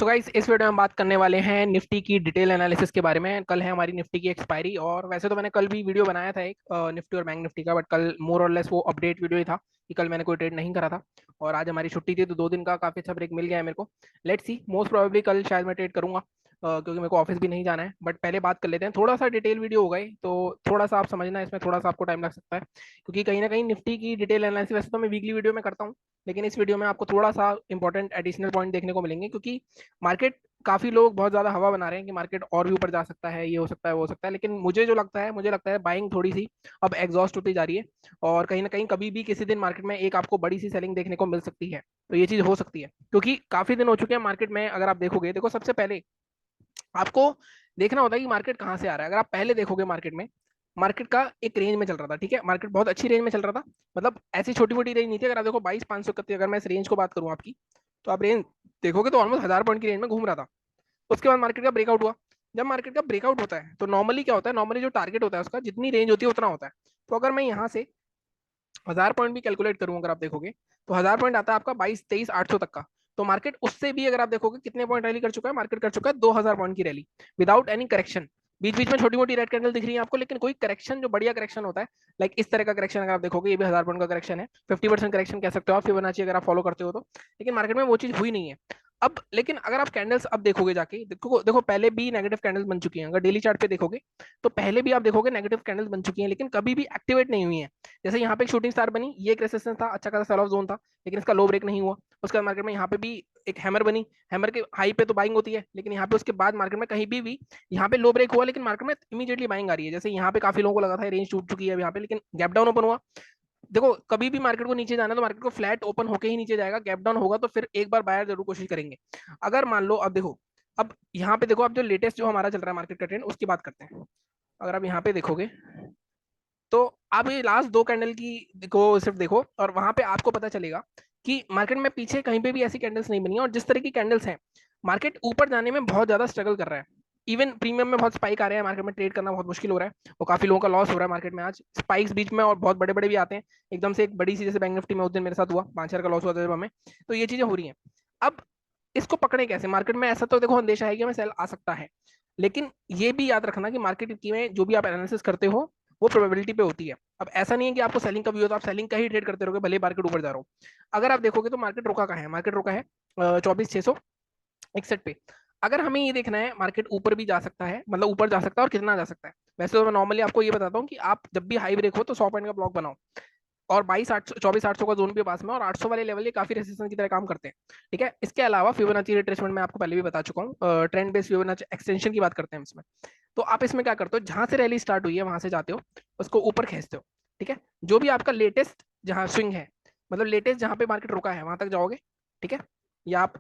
So guys, इस video में हम बात करने वाले हैं निफ्टी की डिटेल एनालिसिस के बारे में। कल है हमारी निफ्टी की एक्सपायरी, और वैसे तो मैंने कल भी वीडियो बनाया था एक निफ्टी और बैंक निफ्टी का, बट कल मोर और लेस वो अपडेट वीडियो ही था कि कल मैंने कोई ट्रेड नहीं करा था। और आज हमारी छुट्टी थी तो 2 दिन का काफी अच्छा ब्रेक मिल गया है मेरे को। लेट्स सी, मोस्ट प्रोबेबली कल शायद मैं ट्रेड करूंगा, क्योंकि मेरे को ऑफिस भी नहीं जाना है। बट पहले बात कर लेते हैं, थोड़ा सा डिटेल वीडियो होगा ये, तो थोड़ा सा आप समझना, इसमें थोड़ा सा आपको टाइम लग सकता है, क्योंकि कहीं ना कहीं निफ्टी की डिटेल एनालिसिस वैसे तो मैं वीकली वीडियो में करता हूँ, लेकिन इस वीडियो में आपको थोड़ा सा इंपॉर्टेंट एडिशनल पॉइंट देखने को मिलेंगे, क्योंकि मार्केट काफी लोग बहुत ज्यादा हवा बना रहे हैं कि मार्केट और भी ऊपर जा सकता है, ये हो सकता है वो हो सकता है, लेकिन मुझे जो लगता है, मुझे लगता है बाइंग थोड़ी सी अब एग्जॉस्ट होती जा रही है। और कहीं ना कहीं कभी भी किसी दिन मार्केट में एक आपको बड़ी सी सेलिंग देखने को मिल सकती है। तो ये चीज हो सकती है, क्योंकि काफी दिन हो चुके हैं मार्केट में। अगर आप देखोगे, देखो सबसे पहले आपको देखना होता है कि मार्केट कहाँ से आ रहा है। अगर आप पहले देखोगे मार्केट में, मार्केट का एक रेंज में चल रहा था, ठीक है, मार्केट बहुत अच्छी रेंज में चल रहा था, मतलब ऐसी छोटी मोटी रेंज नहीं थी। अगर आप देखो 22,531, अगर मैं इस रेंज को बात करूँ आपकी, तो आप रेंज देखोगे तो ऑलमोस्ट 1000 पॉइंट की रेंज में घूम रहा था। उसके बाद मार्केट का ब्रेकआउट हुआ। जब मार्केट का ब्रेकआउट होता है तो नॉर्मली क्या होता है, नॉर्मली जो टारगेट होता है उसका जितनी रेंज होती है उतना होता है। तो अगर मैं यहाँ से 1000 पॉइंट भी कैलकुलेट करूँ, अगर आप देखोगे तो 1000 पॉइंट आता है आपका 22-23-800 तक का। तो मार्केट उससे भी, अगर आप देखोगे कितने पॉइंट रैली कर चुका है, मार्केट कर चुका है 2000 पॉइंट की रैली विदाउट एनी करेक्शन। बीच बीच में छोटी मोटी रेड कैंडल दिख रही है आपको, लेकिन कोई करेक्शन, जो बढ़िया करेक्शन होता है, लाइक इस तरह का करेक्शन अगर आप देखोगे, ये भी 1000 पॉइंट का करेक्शन है, 50% करेक्शन कह सकते हो आप फिबोनाची, अगर आप फॉलो करते हो तो। लेकिन मार्केट में वो चीज हुई नहीं है। अब लेकिन अगर आप कैंडल्स अब देखोगे जाके, देखो देखो पहले भी नेगेटिव कैंडल्स बन चुकी हैं। अगर डेली चार्ट पे देखोगे तो पहले भी आप देखोगे नेगेटिव कैंडल्स बन चुकी हैं, लेकिन कभी भी एक्टिवेट नहीं हुई है। जैसे यहाँ पे एक शूटिंग स्टार बनी, ये एक रेसिस्टेंस था, अच्छा खासा सेल ऑफ जोन था, लेकिन इसका लो ब्रेक नहीं हुआ। उसके बाद मार्केट में यहाँ पे भी एक हैमर बनी, हैमर के हाई पे तो बाइंग होती है, लेकिन यहाँ पे उसके बाद मार्केट में कहीं भी यहाँ पे लो ब्रेक हुआ, लेकिन मार्केट में इमीडिएटली बाइंग आ रही है। जैसे यहाँ पे काफी लोगों को लगा था रेंज टूट चुकी है यहाँ पे, लेकिन गैप डाउन ओपन हुआ। देखो कभी भी मार्केट को नीचे जाना है तो मार्केट को फ्लैट ओपन होके ही नीचे जाएगा, गैप डाउन होगा तो फिर एक बार बायर जरूर कोशिश करेंगे। अगर मान लो, अब देखो, अब यहाँ पे देखो, अब जो लेटेस्ट जो हमारा चल रहा है मार्केट का ट्रेंड, उसकी बात करते हैं। अगर आप यहाँ पे देखोगे तो आप ये लास्ट 2 कैंडल की को सिर्फ देखो, और वहां पे आपको पता चलेगा कि मार्केट में पीछे कहीं पे भी ऐसी कैंडल्स नहीं बनी है। और जिस तरह की कैंडल्स हैं, मार्केट ऊपर जाने में बहुत ज्यादा स्ट्रगल कर रहा है। इवन प्रीमियम में बहुत स्पाइक आ रहे हैं, मार्केट में ट्रेड करना बहुत मुश्किल हो रहा है, और काफी लोगों का लॉस हो रहा है मार्केट में आज। स्पाइक्स बीच में और बहुत बड़े बड़े भी आते हैं एकदम से, एक बड़ी सी, जैसे बैंक निफ्टी में उस दिन मेरे साथ हुआ, 5,000 का लॉस हुआ था जब हमें। तो ये चीजें हो रही हैं। अब इसको पकड़े कैसे मार्केट में? ऐसा तो देखो अंदेशा है कि हमें सेल आ सकता है, लेकिन ये भी याद रखना कि मार्केट की में जो भी आप एनालिसिस करते हो वो प्रोबेबिलिटी पे होती है। अब ऐसा नहीं है कि आपको सेलिंग कभी हो तो आप सेलिंग का ही ट्रेड करते रहोगे भले मार्केट ऊपर जा रहा हो। अगर आप देखोगे तो मार्केट रुका कहाँ है, मार्केट रुका है 24,661 पे। अगर हमें ये देखना है मार्केट ऊपर भी जा सकता है, मतलब ऊपर जा सकता है और कितना जा सकता है, वैसे तो मैं नॉर्मली आपको ये बताता हूँ कि आप जब भी हाई ब्रेक हो तो 100 पॉइंट का ब्लॉक बनाओ, और 22,800 24,800 का जोन भी पास में, और 800 वाले लेवल ये काफी रेसिस्टेंस की तरह काम करते हैं। ठीक है, इसके अलावा फिबोनाची रिट्रेसमेंट में आपको पहले भी बता चुका हूँ, ट्रेंड बेस्ड फिबोनाची एक्सटेंशन की बात करते हैं इसमें। तो आप इसमें क्या करते हो, जहां से रैली स्टार्ट हुई है वहां से जाते हो, उसको ऊपर खींचते हो। ठीक है, जो भी आपका लेटेस्ट जहां स्विंग है, मतलब लेटेस्ट जहां पे मार्केट रुका है वहां तक जाओगे। ठीक है, या आप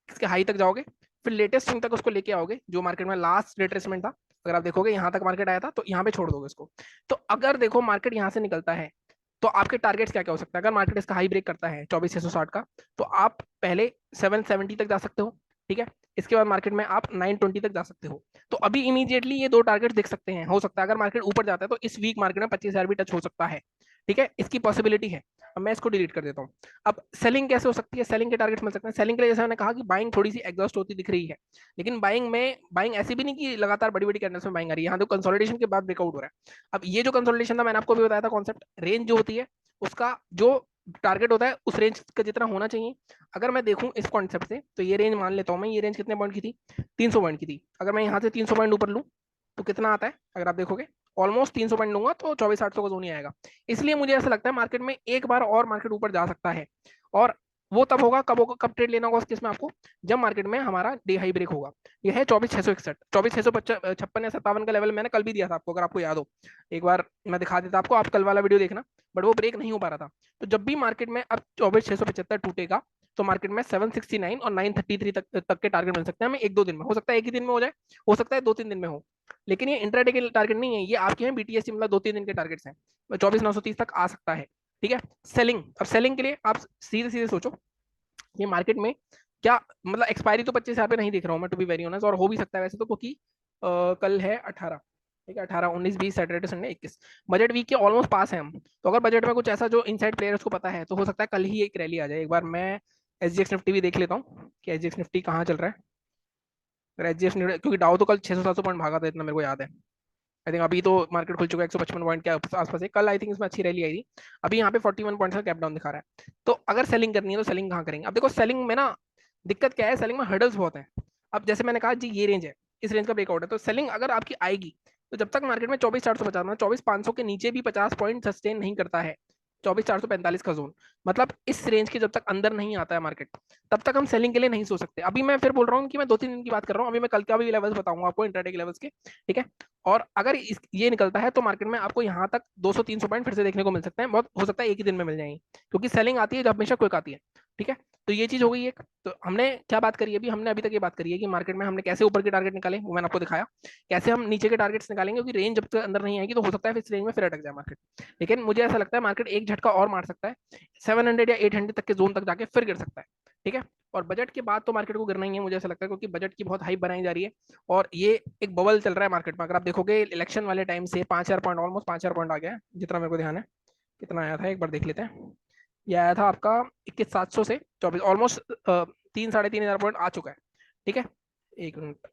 इसके हाई तक जाओगे, फिर लेटेस्ट स्विंग तक उसको लेके आओगे, जो मार्केट में लास्ट रिट्रेसमेंट था। अगर आप देखोगे यहाँ तक मार्केट आया था तो यहाँ पे छोड़ दोगे उसको। तो अगर देखो मार्केट यहाँ से निकलता है तो आपके टारगेट्स क्या क्या हो सकता है? अगर मार्केट इसका हाई ब्रेक करता है 24,660 का, तो आप पहले 770 तक जा सकते हो। ठीक है, इसके बाद मार्केट में आप 920 तक जा सकते हो। तो अभी इमीडिएटली ये 2 टारगेट देख सकते हैं, हो सकता है अगर मार्केट ऊपर जाता है तो इस वीक मार्केट में 25,000 भी टच हो सकता है। ठीक है, इसकी पॉसिबिलिटी है। अब मैं इसको डिलीट कर देता हूँ। अब सेलिंग कैसे हो सकती है? सेलिंग के टारगेट मिल सकते हैं। सेलिंग के लिए जैसे मैंने कहा कि बाइंग थोड़ी सी एग्जॉस्ट होती दिख रही है, लेकिन बाइंग ऐसी भी नहीं कि लगातार बड़ी बड़ी कैंडल्स में बाइंग आ रही है। यहाँ तो कंसोलिडेशन के बाद ब्रेकआउट हो रहा है। अब ये जो कंसोलिडेशन था, मैंने आपको भी बताया था कॉन्सेप्ट, रेंज जो होती है उसका जो टारगेट होता है उस रेंज का जितना होना चाहिए। अगर मैं देखूं इस कॉन्सेप्ट से, तो ये रेंज मान लेता हूं मैं, ये रेंज कितने पॉइंट की थी? 300 पॉइंट की थी। अगर मैं यहाँ से 300 पॉइंट ऊपर लूं तो कितना आता है? अगर आप देखोगे ऑलमोस्ट 300 पॉइंट लूंगा तो 24,800 का जोन ही आएगा। इसलिए मुझे ऐसा लगता है मार्केट में एक बार और मार्केट ऊपर जा सकता है। और वो तब होगा, कब ट्रेड लेना होगा उस केस में आपको? जब मार्केट में हमारा डे हाई ब्रेक होगा। यह है 24,661, 24,656 या 57 का लेवल मैंने कल भी दिया था आपको, अगर आपको याद हो। एक बार मैं दिखा देता आपको, आप कल वाला वीडियो देखना। बट वो ब्रेक नहीं हो पा रहा था। तो जब भी मार्केट में अब 24,675 टूटेगा, तो मार्केट में 769 और 933 तक के टारगेट मिल सकते हैं हमें 1-2 दिन में। हो सकता है एक ही दिन में हो जाए, हो सकता है 2-3 दिन में हो, लेकिन ये इंट्राडे के टारगेट नहीं है, ये आपके हैं बीटीएस, मतलब 2-3 दिन के टारगेट्स हैं। 24,930 तक आ सकता है। ठीक है, सेलिंग, अब सेलिंग के लिए आप सीधे सीधे सोचो, ये मार्केट में क्या, मतलब एक्सपायरी तो 25,000 पे नहीं देख रहा हूँ मैं, टू बी वेरी ऑनेस्ट, और हो भी सकता है वैसे तो, क्योंकि कल है 18। ठीक है, 18, 19, 20, सैटरडे संडे 21, बजट वीक के ऑलमोस्ट पास है हम। तो अगर बजट में कुछ ऐसा जो इनसाइड प्लेयर्स को पता है, तो हो सकता है कल ही एक रैली आ जाए। एक बार मैं एस जी एक्स निफ्टी भी देख लेता हूँ कि एस जी एक्स निफ्टी कहाँ चल रहा है। अगर एचडीएफ क्योंकि डाउ तो कल 600-700 पॉइंट भागा था, इतना मेरे को याद है। आई थिंक अभी तो मार्केट खुल चुका है 155 पॉइंट के आसपास है। कल आई थिंक इसमें अच्छी रैली आई थी। अभी यहाँ पे 41 पॉइंट का कैप डाउन दिखा रहा है। तो अगर सेलिंग करनी है तो सेलिंग कहाँ करेंगे? अब देखो सेलिंग में ना दिक्कत क्या है, सेलिंग में हर्डल्स बहुत है। अब जैसे मैंने कहा जी ये रेंज है, इस रेंज का ब्रेकआउट है, तो सेलिंग अगर आपकी आएगी तो जब तक मार्केट में 24,450 मतलब 24,500 के नीचे भी 50 पॉइंट सस्टेन नहीं करता है, 24,445 का जोन, मतलब इस रेंज के जब तक अंदर नहीं आता है मार्केट, तब तक हम सेलिंग के लिए नहीं सोच सकते। अभी मैं फिर बोल रहा हूँ कि मैं 2-3 दिन की बात कर रहा हूँ, अभी मैं कल का भी लेवल्स बताऊंगा आपको इंट्राडे के लेवल्स के, ठीक है। और अगर ये निकलता है तो मार्केट में आपको यहाँ तक 200-300 पॉइंट फिर से देखने को मिल सकते हैं, बहुत हो सकता है एक ही दिन में मिल जाएंगे, क्योंकि सेलिंग आती है जब हमेशा क्विक आती है, ठीक है। तो ये चीज हो गई एक। तो हमने क्या बात करी अभी, हमने अभी तक ये बात करी है कि मार्केट में हमने कैसे ऊपर के टारगेट निकाले, वो मैंने आपको दिखाया। कैसे हम नीचे के टारगेट्स निकालेंगे, क्योंकि रेंज जब तक अंदर नहीं आएगी तो हो सकता है फिर इस रेंज में फिर अटक जाए मार्केट। लेकिन मुझे ऐसा लगता है मार्केट एक झटका और मार सकता है, 700 या 800 तक के जोन तक जाके फिर गिर सकता है, ठीक है। और बजट के बाद तो मार्केट को गिरना ही है मुझे ऐसा लगता है, क्योंकि बजट की बहुत हाइप बनाई जा रही है और ये एक बबल चल रहा है मार्केट में। अगर आप देखोगे इलेक्शन वाले टाइम से 5,000 पॉइंट, ऑलमोस्ट 5,000 पॉइंट आ गया है जितना मेरे को ध्यान है। कितना आया था एक बार देख लेते हैं। ये आया था आपका 21,700 से 24, ऑलमोस्ट 3-3,500 पॉइंट आ चुका है, ठीक है। एक मिनट,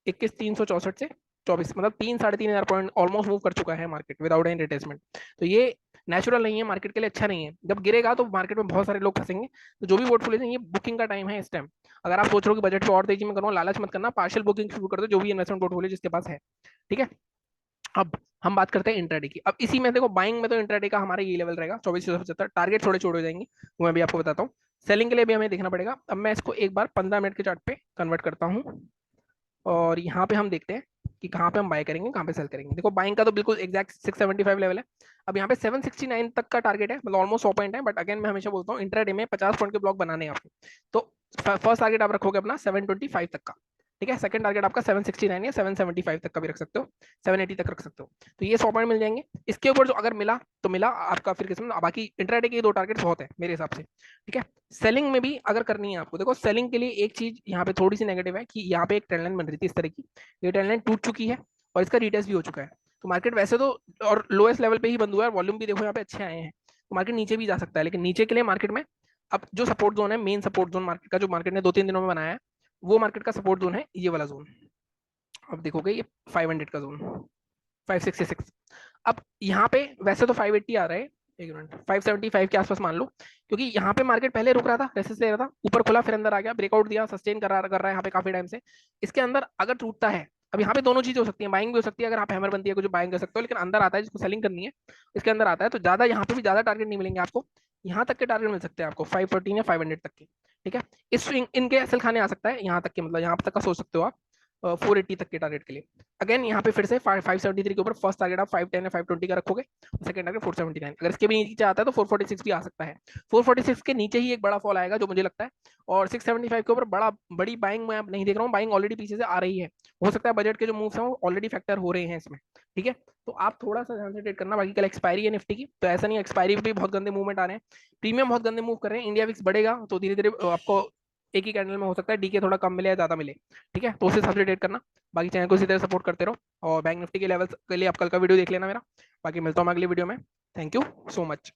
21,364 से 24, मतलब 3-3,500 पॉइंट ऑलमोस्ट मूव कर चुका है मार्केट विदाउट एनी रिट्रेसमेंट। तो ये नेचुरल नहीं है, मार्केट के लिए अच्छा नहीं है। जब गिरेगा तो मार्केट में बहुत सारे लोग फंसेंगे। तो जो भी पोर्टफोलियो है ये बुकिंग का टाइम है इस टाइम। अगर आप सोच रहे हो कि बजट पे और तेजी में करूँ, लालच मत करना, पार्शियल बुकिंग शुरू कर दो जो भी इन्वेस्टमेंट पोर्टफोलियो जिसके पास है, ठीक है। अब हम बात करते हैं इंट्राडे की। अब इसी में देखो बाइंग में तो इंट्राडे का हमारा ये लेवल रहेगा 24,675, टारगेट थोड़े छोड़े हो जाएंगे, वो मैं भी आपको बताता हूँ। सेलिंग के लिए भी हमें देखना पड़ेगा। अब मैं इसको एक बार 15 मिनट के चार्ट पे कन्वर्ट करता हूँ और यहाँ पे हम देखते हैं कि कहाँ पे हम बाय करेंगे, कहाँ पे सेल करेंगे। देखो बाइंग का तो बिल्कुल एग्जैक्ट 675 लेवल है। अब यहाँ पे 769 तक का टारगेट है, मतलब ऑलमोस्ट 100 पॉइंट है। बट अगेन मैं हमेशा बोलता हूँ इंट्राडे में 50 पॉइंट के ब्लॉक बनाने हैं आपको। तो फर्स्ट टारगेट आप रखोगे अपना 725 तक का, ठीक है। सेकंड टारगेट आपका 769 या 775 तक का भी रख सकते हो, 780 तक रख सकते हो। तो ये 100 पॉइंट मिल जाएंगे। इसके ऊपर जो अगर मिला तो मिला आपका फिर किस्मत। बाकी इंट्राडे के 2 टारगेट बहुत है मेरे हिसाब से, ठीक है। सेलिंग में भी अगर करनी है आपको, देखो सेलिंग के लिए एक चीज यहाँ पे थोड़ी सी नेगेटिव है कि यहाँ पे एक ट्रेंड लाइन बन रही थी इस तरह की, ये ट्रेंड लाइन टूट चुकी है और इसका रिटेस्ट भी हो चुका है। तो मार्केट वैसे तो और लोएस्ट लेवल पे ही बंद हुआ है, वॉल्यूम भी देखो यहाँ पे अच्छे आए हैं, तो मार्केट नीचे भी जा सकता है। लेकिन नीचे के लिए मार्केट में अब जो सपोर्ट जोन है, मेन सपोर्ट जोन मार्केट का, जो मार्केट ने 2-3 दिनों में बनाया है, वो मार्केट का सपोर्ट जोन है ये वाला जोन। अब देखोगे ये 500 का जोन, 566। अब यहाँ पे वैसे तो 580 आ रहा है, एक मिनट 575 के आसपास मान लो, क्योंकि यहाँ पे मार्केट पहले रुक रहा था, रेसिस्ट ले रहा था, ऊपर खुला फिर अंदर आ गया, ब्रेकआउट दिया, सस्टेन कर रहा है यहाँ पे काफी टाइम से। इसके अंदर अगर टूटता है, अब यहाँ पे दोनों चीजें हो सकती है, बाइंग भी हो सकती है अगर आप हैमर बनती है कुछ बाइंग कर सकते हो, लेकिन अंदर आता है जिसको सेलिंग करनी है, इसके अंदर आता है तो ज्यादा यहाँ पे भी ज्यादा टारगेट नहीं मिलेंगे आपको। यहाँ तक के टारगेट मिल सकते हैं आपको 514 या 500 तक के, ठीक है। इस इनके असल खाने आ सकता है यहाँ तक के, मतलब यहाँ तक का सोच सकते हो आप 480 तक के टारगेट के लिए। अगेन यहाँ पे फिर से 573 के ऊपर फर्स्ट टारगेट आप 510 या 520 का रखोगे, सेकंड टारगेट 479। अगर इसके भी नीचे आता है तो 446 भी आ सकता है। 446 के नीचे ही एक बड़ा फॉल आएगा जो मुझे लगता है, और 675 के ऊपर बड़ी बाइंग मैं नहीं देख रहा हूँ, बाइंग ऑलरेडी पीछे से आ रही है। हो सकता है बजट के जो मूव्स हैं वो ऑलरेडी फैक्टर हो रहे हैं इसमें, ठीक है। तो आप थोड़ा सा ध्यान से ट्रेड करना। बाकी कल एक्सपायरी है निफ्टी की, तो ऐसा नहीं एक्सपायरी पे भी बहुत गंदे मूवमेंट आ रहे हैं, प्रीमियम बहुत गंदे मूव कर रहे हैं। इंडिया विक्स बढ़ेगा तो धीरे धीरे आपको एक ही कैंडल में हो सकता है डीके थोड़ा कम मिले या ज्यादा मिले, ठीक है। तो उस हिसाब से ट्रेड करना। बाकी चैनल को इसी तरह सपोर्ट करते रहो, और बैंक निफ्टी के लेवल्स के लिए आप कल का वीडियो देख लेना मेरा। बाकी मिलता हूँ मैं अगली वीडियो में। Thank you so much.